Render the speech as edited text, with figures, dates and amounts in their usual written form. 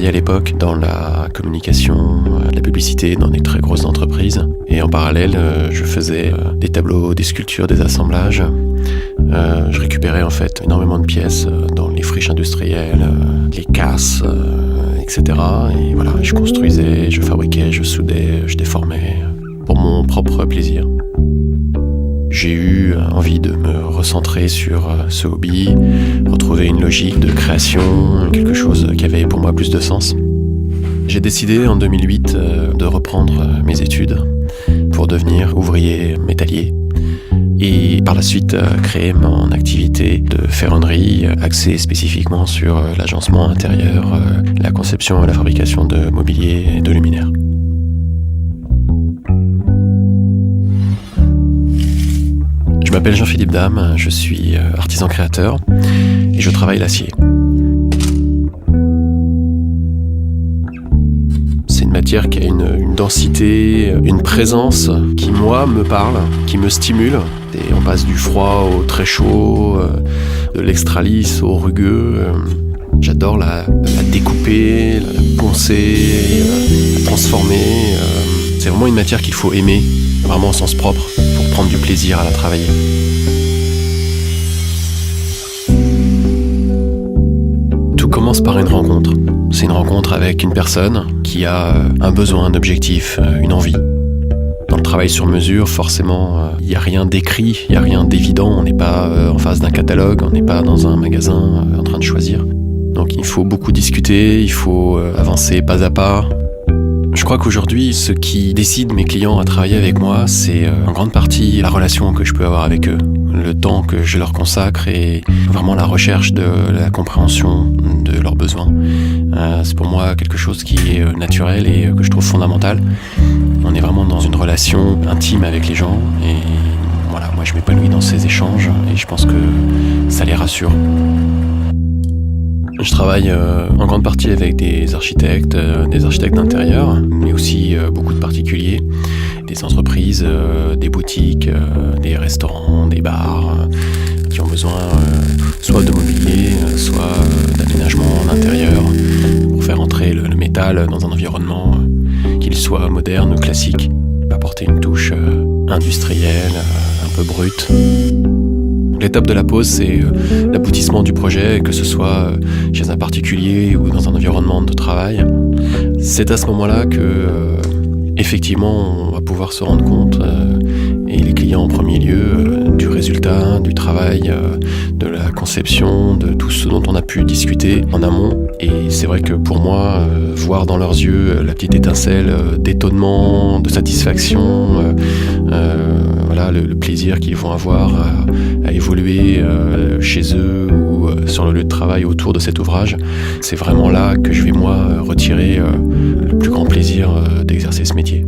travaillais à l'époque dans la communication, la publicité, dans des très grosses entreprises. Et en parallèle, je faisais des tableaux, des sculptures, des assemblages. Je récupérais en fait énormément de pièces dans les friches industrielles, les casses, etc. Et voilà, je construisais, je fabriquais, je soudais, je déformais pour mon propre plaisir. J'ai eu envie de me recentrer sur ce hobby, retrouver une logique de création, quelque chose qui avait pour moi plus de sens. J'ai décidé en 2008 de reprendre mes études pour devenir ouvrier métallier et par la suite créer mon activité de ferronnerie axée spécifiquement sur l'agencement intérieur, la conception et la fabrication de mobilier et de luminaires. Je m'appelle Jean-Philippe Dame, je suis artisan créateur et je travaille l'acier. C'est une matière qui a une densité, une présence qui, moi, me parle, qui me stimule. Et on passe du froid au très chaud, de l'extra lisse au rugueux. J'adore la découper, la poncer, la transformer. C'est vraiment une matière qu'il faut aimer, vraiment au sens propre, pour prendre du plaisir à la travailler. Tout commence par une rencontre. C'est une rencontre avec une personne qui a un besoin, un objectif, une envie. Dans le travail sur mesure, forcément, il n'y a rien d'écrit, il n'y a rien d'évident. On n'est pas en face d'un catalogue, on n'est pas dans un magasin en train de choisir. Donc il faut beaucoup discuter, il faut avancer pas à pas. Je crois qu'aujourd'hui, ce qui décide mes clients à travailler avec moi, c'est en grande partie la relation que je peux avoir avec eux, le temps que je leur consacre et vraiment la recherche de la compréhension de leurs besoins. C'est pour moi quelque chose qui est naturel et que je trouve fondamental. On est vraiment dans une relation intime avec les gens et voilà, moi je m'épanouis dans ces échanges et je pense que ça les rassure. Je travaille en grande partie avec des architectes d'intérieur, mais aussi beaucoup de particuliers, des entreprises, des boutiques, des restaurants, des bars, qui ont besoin soit de mobilier, soit d'aménagement d'intérieur, pour faire entrer le métal dans un environnement, qu'il soit moderne ou classique, apporter une touche industrielle, un peu brute. L'étape de la pause, c'est l'aboutissement du projet, que ce soit chez un particulier ou dans un environnement de travail. C'est à ce moment-là que, effectivement, on va pouvoir se rendre compte, et les clients en premier lieu, du résultat, du travail, de la conception, de tout ce dont on a pu discuter en amont. Et c'est vrai que pour moi, voir dans leurs yeux la petite étincelle d'étonnement, de satisfaction, voilà, le plaisir qu'ils vont avoir à évoluer chez eux ou sur le lieu de travail autour de cet ouvrage, c'est vraiment là que je vais moi retirer le plus grand plaisir d'exercer ce métier.